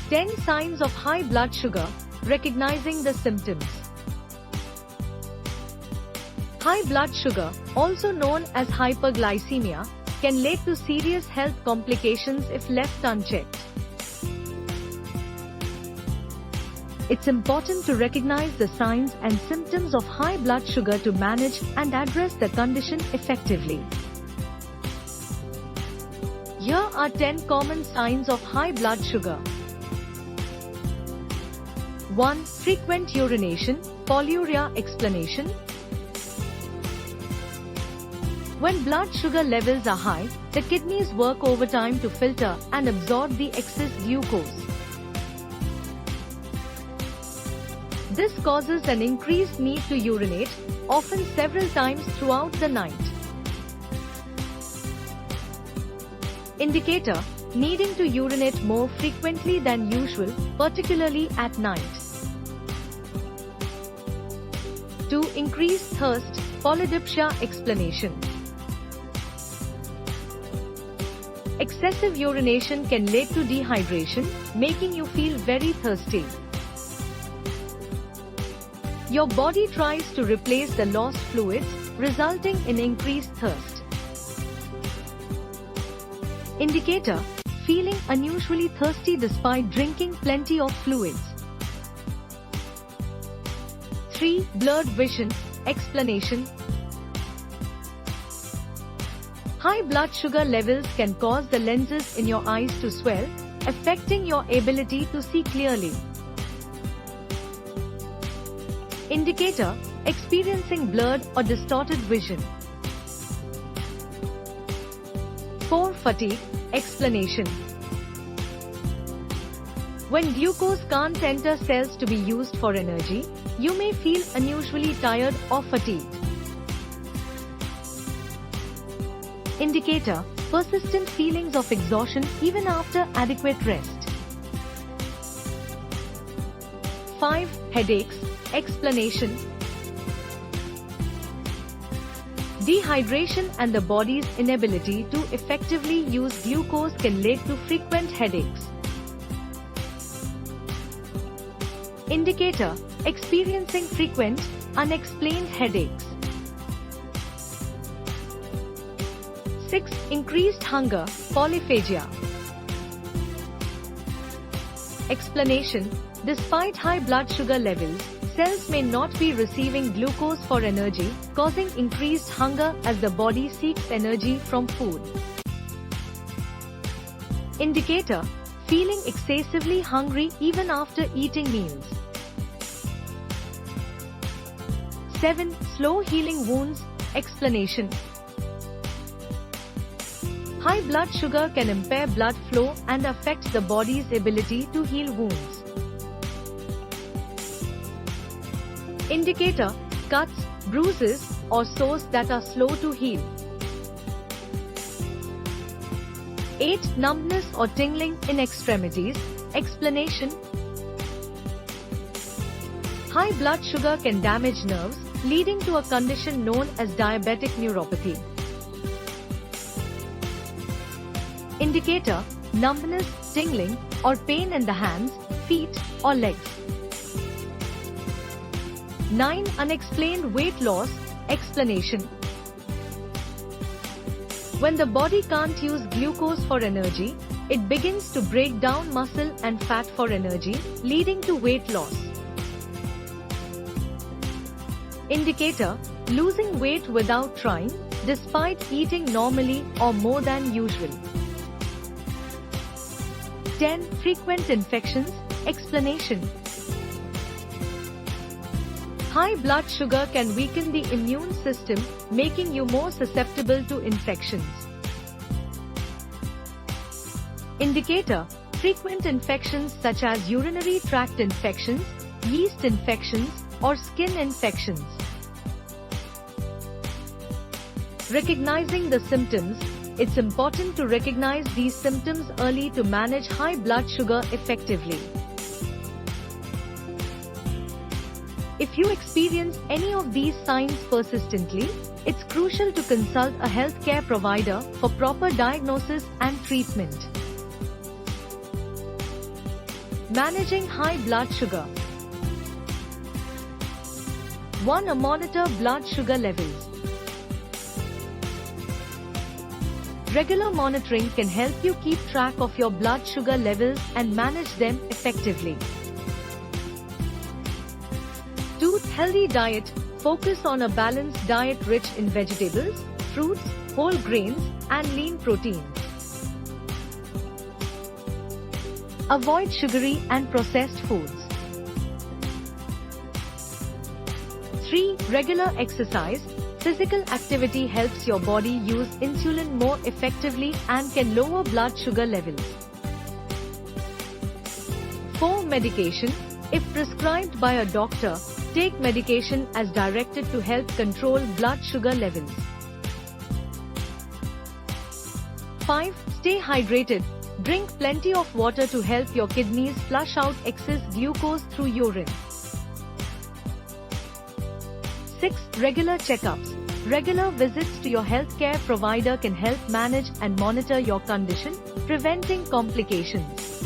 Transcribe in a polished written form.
10 signs of high blood sugar, recognizing the symptoms. High blood sugar, also known as hyperglycemia, can lead to serious health complications if left unchecked. It's important to recognize the signs and symptoms of high blood sugar to manage and address the condition effectively. Here are 10 common signs of high blood sugar. 1. Frequent urination, polyuria. Explanation. When blood sugar levels are high, the kidneys work overtime to filter and absorb the excess glucose. This causes an increased need to urinate, often several times throughout the night. Indicator: needing to urinate more frequently than usual, particularly at night. 2. Increased thirst, polydipsia. Explanation. Excessive urination can lead to dehydration, making you feel very thirsty. Your body tries to replace the lost fluids, resulting in increased thirst. Indicator: feeling unusually thirsty despite drinking plenty of fluids. 3. Blurred vision. Explanation. High blood sugar levels can cause the lenses in your eyes to swell, affecting your ability to see clearly. Indicator: experiencing blurred or distorted vision. 4. Fatigue. Explanation. When glucose can't enter cells to be used for energy, you may feel unusually tired or fatigued. Indicator: persistent feelings of exhaustion even after adequate rest. 5. Headaches. Explanation. Dehydration and the body's inability to effectively use glucose can lead to frequent headaches. Indicator: experiencing frequent, unexplained headaches. 6. Increased hunger, polyphagia. Explanation: despite high blood sugar levels, cells may not be receiving glucose for energy, causing increased hunger as the body seeks energy from food. Indicator: feeling excessively hungry even after eating meals. 7. Slow healing wounds. Explanation. High blood sugar can impair blood flow and affect the body's ability to heal wounds. Indicator: cuts, bruises, or sores that are slow to heal. 8. Numbness or tingling in extremities. Explanation. High blood sugar can damage nerves, leading to a condition known as diabetic neuropathy. Indicator: numbness, tingling, or pain in the hands, feet, or legs. 9. Unexplained weight loss. Explanation. When the body can't use glucose for energy, it begins to break down muscle and fat for energy, leading to weight loss. Indicator: losing weight without trying, despite eating normally or more than usual. 10. Frequent infections. Explanation. High blood sugar can weaken the immune system, making you more susceptible to infections. Indicator: frequent infections such as urinary tract infections, yeast infections, or skin infections. Recognizing the symptoms. It's important to recognize these symptoms early to manage high blood sugar effectively. If you experience any of these signs persistently, it's crucial to consult a healthcare provider for proper diagnosis and treatment. Managing high blood sugar. 1. Monitor blood sugar levels. Regular monitoring can help you keep track of your blood sugar levels and manage them effectively. 2. Healthy diet. Focus on a balanced diet rich in vegetables, fruits, whole grains, and lean proteins. Avoid sugary and processed foods. 3. Regular exercise. Physical activity helps your body use insulin more effectively and can lower blood sugar levels. 4. Medication. If prescribed by a doctor, take medication as directed to help control blood sugar levels. 5. Stay hydrated. Drink plenty of water to help your kidneys flush out excess glucose through urine. 6. Regular checkups. Regular visits to your healthcare provider can help manage and monitor your condition, preventing complications.